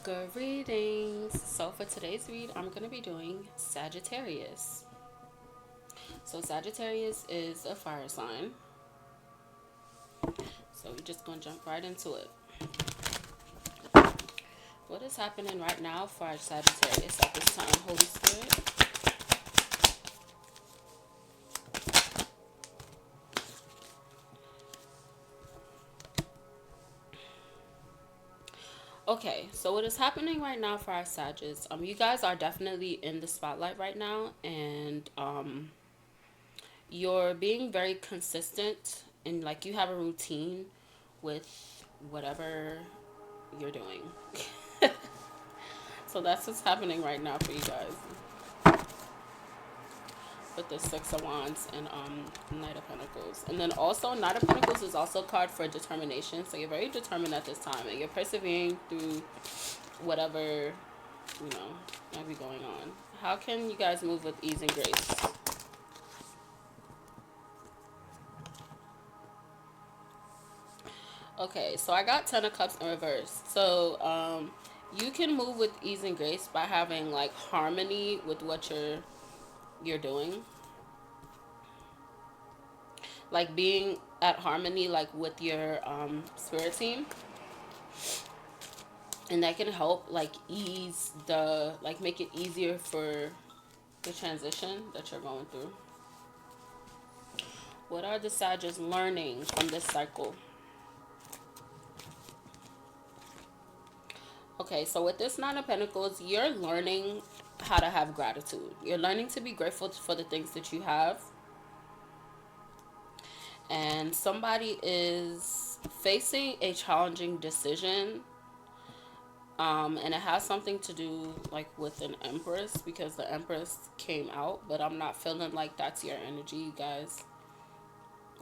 Greetings. So for today's read, I'm going to be doing Sagittarius. So Sagittarius is a fire sign. So we're just going to jump right into it. What is happening right now for our Sagittarius at this time, Holy Spirit? Okay, so what is happening right now for our Sagittarius? You guys are definitely in the spotlight right now, and you're being very consistent, and like you have a routine with whatever you're doing. So that's what's happening right now for you guys with the Six of Wands and Knight of Pentacles. And then also Knight of Pentacles is also a card for determination. So you're very determined at this time and you're persevering through whatever, might be going on. How can you guys move with ease and grace? Okay, so I got Ten of Cups in reverse. So you can move with ease and grace by having like harmony with what you're doing, like being at harmony like with your spirit team, and that can help like ease the like make it easier for the transition that you're going through. What are the Sagittarius learning from this cycle? Okay, so with this Nine of Pentacles, you're learning how to have gratitude. You're learning to be grateful for the things that you have. And somebody is facing a challenging decision. And it has something to do like with an Empress, because the Empress came out, but I'm not feeling like that's your energy, you guys.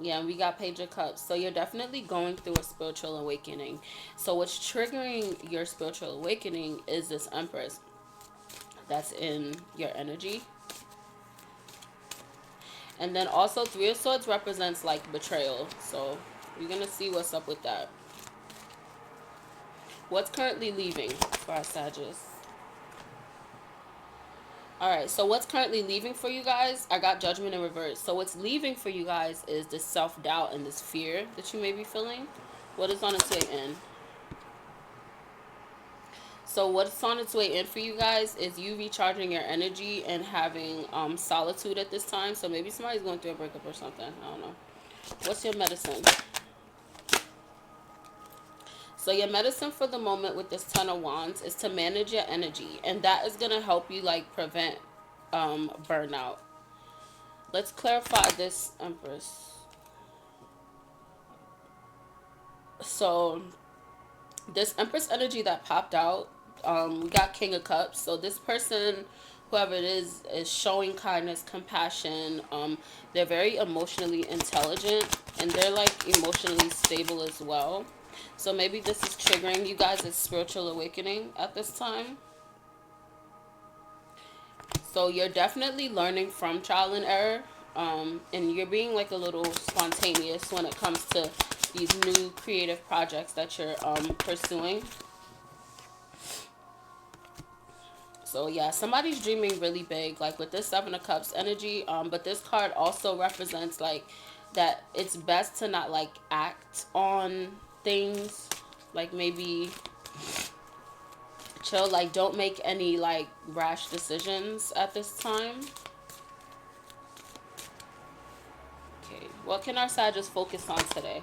Yeah, we got Page of Cups. So you're definitely going through a spiritual awakening. So what's triggering your spiritual awakening is this Empress that's in your energy. And then also Three of Swords represents like betrayal. So we're going to see what's up with that. What's currently leaving for our Sagittarius? Alright, so what's currently leaving for you guys? I got Judgment in reverse. So what's leaving for you guys is this self-doubt and this fear that you may be feeling. What is on its way in? So what's on its way in for you guys is you recharging your energy and having solitude at this time. So maybe somebody's going through a breakup or something. I don't know. What's your medicine? So your medicine for the moment with this Ten of Wands is to manage your energy. And that is going to help you like prevent burnout. Let's clarify this, Empress. So this Empress energy that popped out, we got King of Cups. So this person, whoever it is showing kindness, compassion. They're very emotionally intelligent and they're like emotionally stable as well. So maybe this is triggering you guys' spiritual awakening at this time. So you're definitely learning from trial and error. And you're being like a little spontaneous when it comes to these new creative projects that you're pursuing. So yeah, somebody's dreaming really big, like with this Seven of Cups energy. But this card also represents like that it's best to not like act on things, like maybe chill, like don't make any like rash decisions at this time. Okay, what can our Sagittarius focus on today?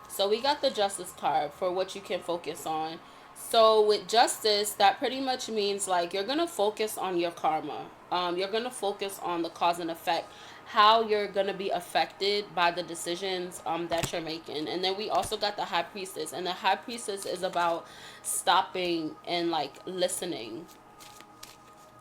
So we got the Justice card for what you can focus on. So with Justice, that pretty much means like you're going to focus on your karma. You're going to focus on the cause and effect, how you're going to be affected by the decisions that you're making. And then we also got the High Priestess. And the High Priestess is about stopping and like listening.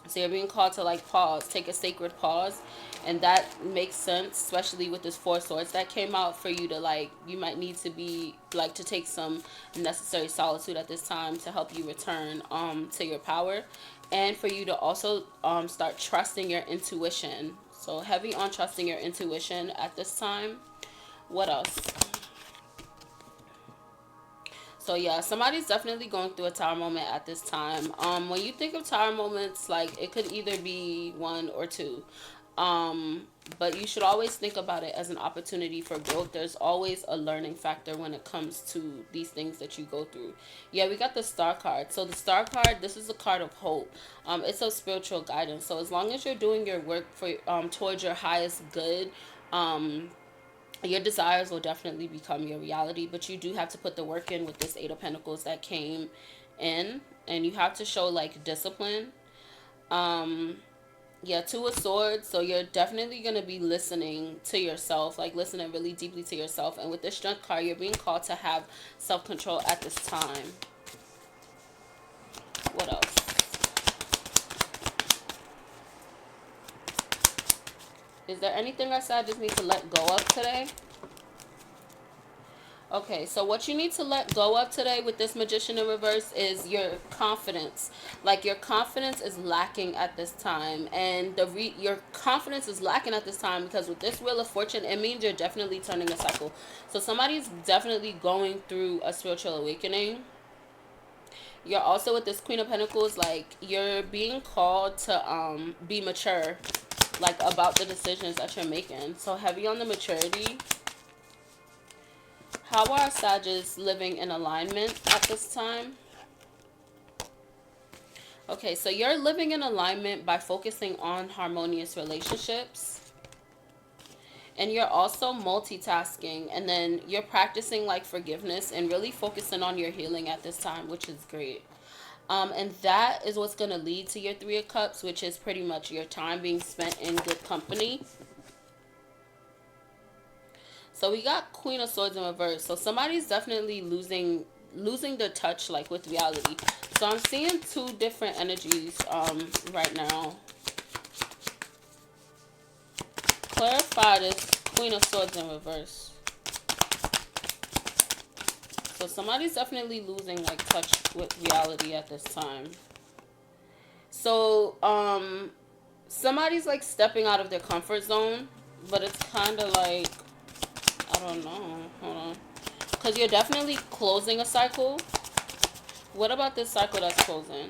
So you're being called to like pause, take a sacred pause. And that makes sense, especially with this Four Swords that came out for you to like, you might need to be like to take some necessary solitude at this time to help you return to your power. And for you to also start trusting your intuition. So heavy on trusting your intuition at this time. What else? So yeah, somebody's definitely going through a tower moment at this time. When you think of tower moments, like it could either be one or two. Um, but you should always think about it as an opportunity for growth. There's always a learning factor when it comes to these things that you go through. Yeah, we got the star card. So the star card, this is a card of hope. It's a spiritual guidance. So as long as you're doing your work for towards your highest good, um your desires will definitely become your reality, but you do have to put the work in with this Eight of Pentacles that came in, and you have to show like discipline. um yeah, Two of Swords, so you're definitely going to be listening to yourself, like listening really deeply to yourself. And with this Strength card, you're being called to have self-control at this time. What else? Is there anything I said I just need to let go of today? Okay, so what you need to let go of today with this Magician in reverse is your confidence. Like your confidence is lacking at this time, and your confidence is lacking at this time because with this Wheel of Fortune, it means you're definitely turning a cycle. So somebody's definitely going through a spiritual awakening. You're also with this Queen of Pentacles, like you're being called to be mature, like about the decisions that you're making. So heavy on the maturity. How are Sagittarius living in alignment at this time? Okay, so you're living in alignment by focusing on harmonious relationships. And you're also multitasking. And then you're practicing like forgiveness and really focusing on your healing at this time, which is great. And that is what's going to lead to your Three of Cups, which is pretty much your time being spent in good company. So we got Queen of Swords in reverse. So somebody's definitely losing their touch like with reality. So I'm seeing two different energies right now. Clarify this Queen of Swords in reverse. So somebody's definitely losing like touch with reality at this time. So somebody's like stepping out of their comfort zone, but it's kind of like, I don't know. Hold on. Because you're definitely closing a cycle. What about this cycle that's closing?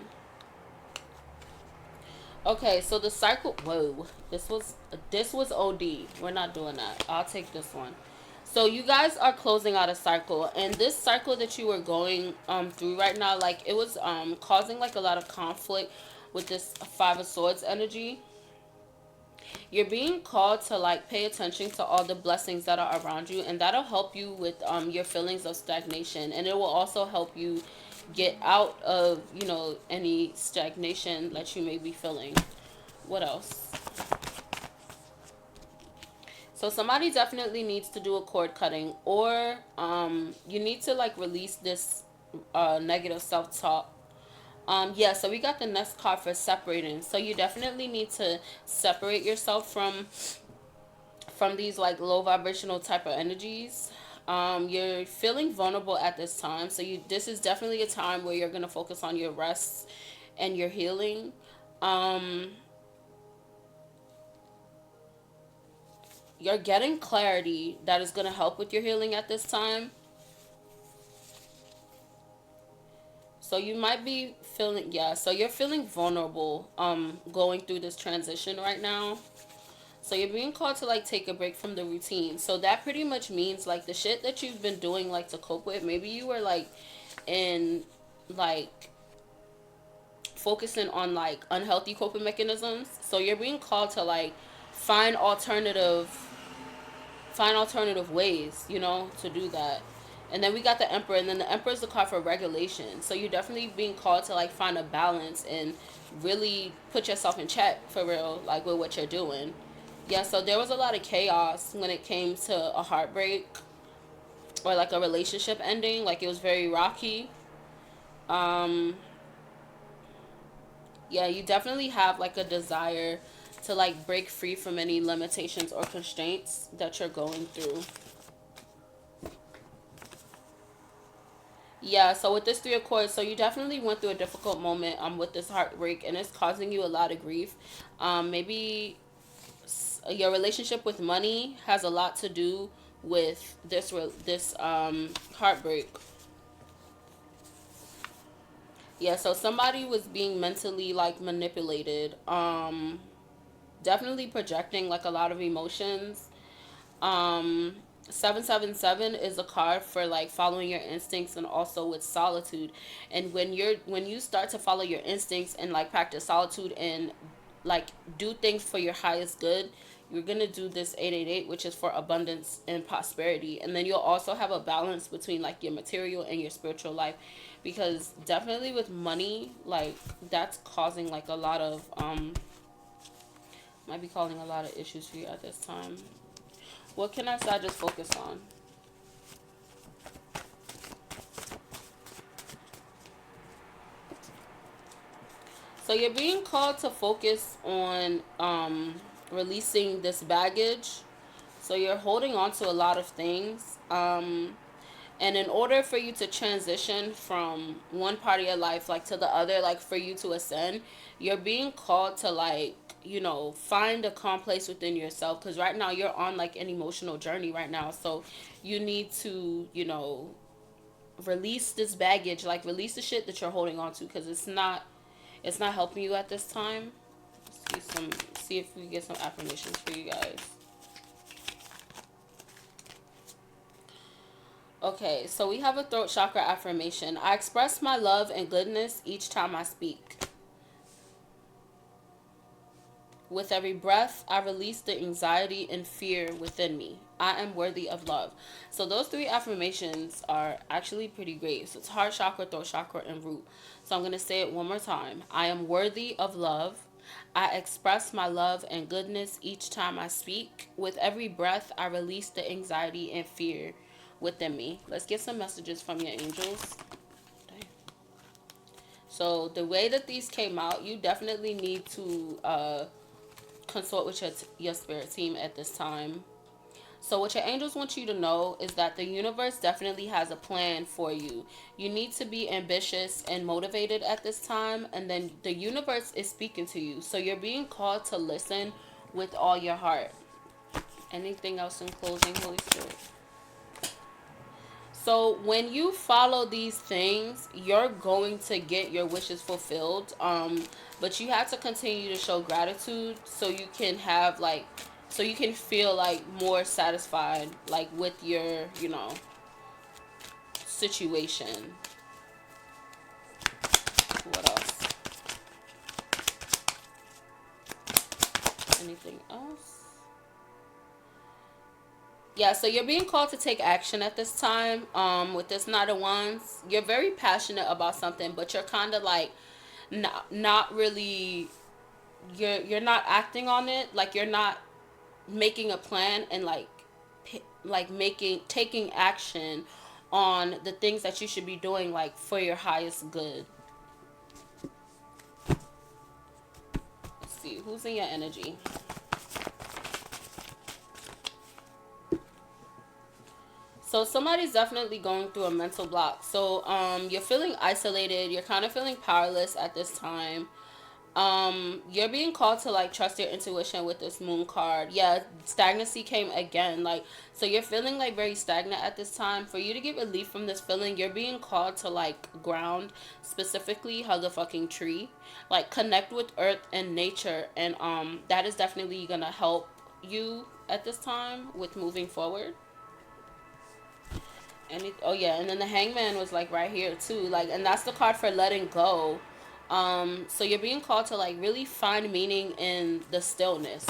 Okay, so the cycle... Whoa. This was OD. We're not doing that. I'll take this one. So you guys are closing out a cycle. And this cycle that you were going through right now, like, it was causing, like, a lot of conflict with this Five of Swords energy. You're being called to like pay attention to all the blessings that are around you, and that'll help you with your feelings of stagnation, and it will also help you get out of, you know, any stagnation that you may be feeling. What else? So somebody definitely needs to do a cord cutting, or you need to like release this negative self-talk. Yeah, so we got the next card for separating. So you definitely need to separate yourself from these like low vibrational type of energies. You're feeling vulnerable at this time, so this is definitely a time where you're going to focus on your rest and your healing. You're getting clarity that is going to help with your healing at this time. So you might be feeling, yeah, so you're feeling vulnerable going through this transition right now. So you're being called to like take a break from the routine. So that pretty much means like the shit that you've been doing like to cope with. Maybe you were like in like focusing on like unhealthy coping mechanisms. So you're being called to like find alternative ways, you know, to do that. And then we got the Emperor, and then the Emperor is the card for regulation. So you're definitely being called to like find a balance and really put yourself in check for real, like with what you're doing. Yeah, so there was a lot of chaos when it came to a heartbreak or like a relationship ending. Like it was very rocky. Yeah, you definitely have like a desire to like break free from any limitations or constraints that you're going through. Yeah, so with this Three of Coins, so you definitely went through a difficult moment with this heartbreak, and it's causing you a lot of grief. Maybe your relationship with money has a lot to do with this heartbreak. Yeah, so somebody was being mentally like manipulated. Definitely projecting like a lot of emotions. Um 777 is a card for like following your instincts and also with solitude. And when you start to follow your instincts and like practice solitude and like do things for your highest good, you're gonna do this 888, which is for abundance and prosperity. And then you'll also have a balance between like your material and your spiritual life, because definitely with money, like that's causing like a lot of might be causing a lot of issues for you at this time. What can I say? Just focus on? So you're being called to focus on releasing this baggage. So you're holding on to a lot of things. And in order for you to transition from one part of your life like to the other, like for you to ascend, you're being called to like, you know, find a calm place within yourself, because right now you're on like an emotional journey right now. So you need to, you know, release this baggage, like release the shit that you're holding on to, because it's not helping you at this time. See if we get some affirmations for you guys. Okay, so we have a throat chakra affirmation. I express my love and goodness each time I speak. With every breath, I release the anxiety and fear within me. I am worthy of love. So those three affirmations are actually pretty great. So it's heart chakra, throat chakra, and root. So I'm going to say it one more time. I am worthy of love. I express my love and goodness each time I speak. With every breath, I release the anxiety and fear within me. Let's get some messages from your angels. So the way that these came out, you definitely need to consult with your spirit team at this time. So what your angels want you to know is that the universe definitely has a plan for you. You need to be ambitious and motivated at this time, and then the universe is speaking to you. So you're being called to listen with all your heart. Anything else in closing, Holy Spirit? So when you follow these things, you're going to get your wishes fulfilled. But you have to continue to show gratitude so you can have like, so you can feel like more satisfied like with your, you know, situation. What else? Anything else? Yeah, so you're being called to take action at this time. With this Knight of Wands, you're very passionate about something, but you're kind of like not really, you're not acting on it. Like you're not making a plan and like making taking action on the things that you should be doing like for your highest good. Let's see who's in your energy. So somebody's definitely going through a mental block. So you're feeling isolated, you're kind of feeling powerless at this time. You're being called to like trust your intuition with this moon card. Yeah, stagnancy came again. Like, so you're feeling like very stagnant at this time. For you to get relief from this feeling, you're being called to like ground, specifically hug a fucking tree, like connect with earth and nature. And that is definitely gonna help you at this time with moving forward. Oh yeah, and then the Hangman was like right here too, like, and that's the card for letting go. So you're being called to like really find meaning in the stillness.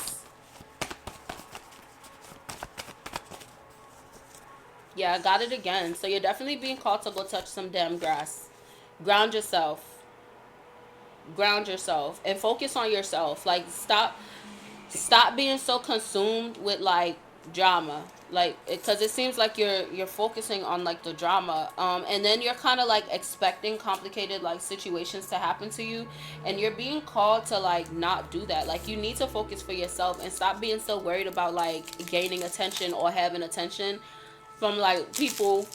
Yeah, I got it again. So you're definitely being called to go touch some damn grass. Ground yourself. Ground yourself and focus on yourself. Like stop being so consumed with like drama, like because it seems like you're focusing on like the drama, and then you're kind of like expecting complicated like situations to happen to you, and you're being called to like not do that. Like you need to focus for yourself and stop being so worried about like gaining attention or having attention from like people,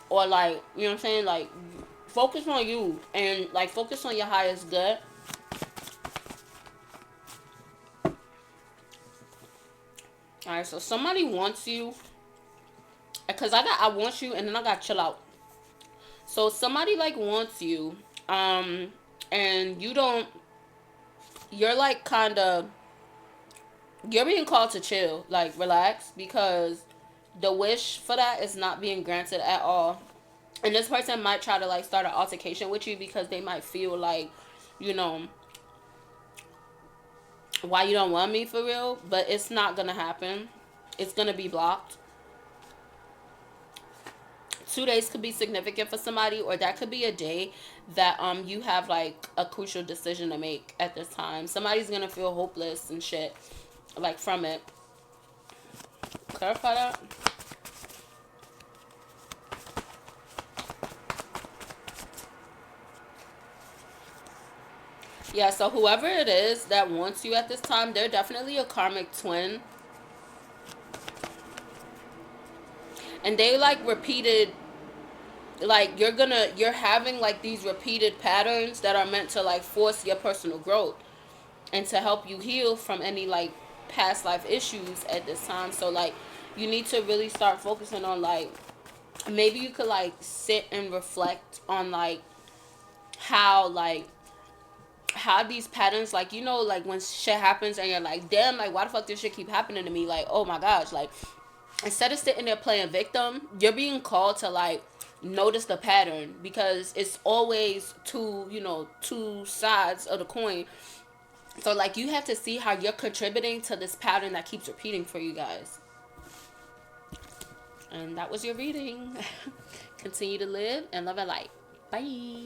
or like, you know what I'm saying, like focus on you and like focus on your highest good. All right, so somebody wants you, because I want you, and then I got chill out. So somebody like wants you, um and you're like kind of, you're being called to chill, like relax, because the wish for that is not being granted at all. And this person might try to like start an altercation with you because they might feel like, you know, why you don't want me for real, but it's not gonna happen. It's gonna be blocked. 2 days could be significant for somebody, or that could be a day that you have like a crucial decision to make at this time. Somebody's gonna feel hopeless and shit like from it. Clarify that. Yeah, so whoever it is that wants you at this time, they're definitely a karmic twin. And they like repeated, like you're having like these repeated patterns that are meant to like force your personal growth and to help you heal from any like past life issues at this time. So like you need to really start focusing on like, maybe you could like sit and reflect on like how like how these patterns, like, you know, like when shit happens and you're like, damn, like why the fuck this shit keep happening to me, like, oh my gosh, like instead of sitting there playing victim, you're being called to like notice the pattern, because it's always two, you know, two sides of the coin. So like you have to see how you're contributing to this pattern that keeps repeating for you guys. And that was your reading. Continue to live and love and light. Bye.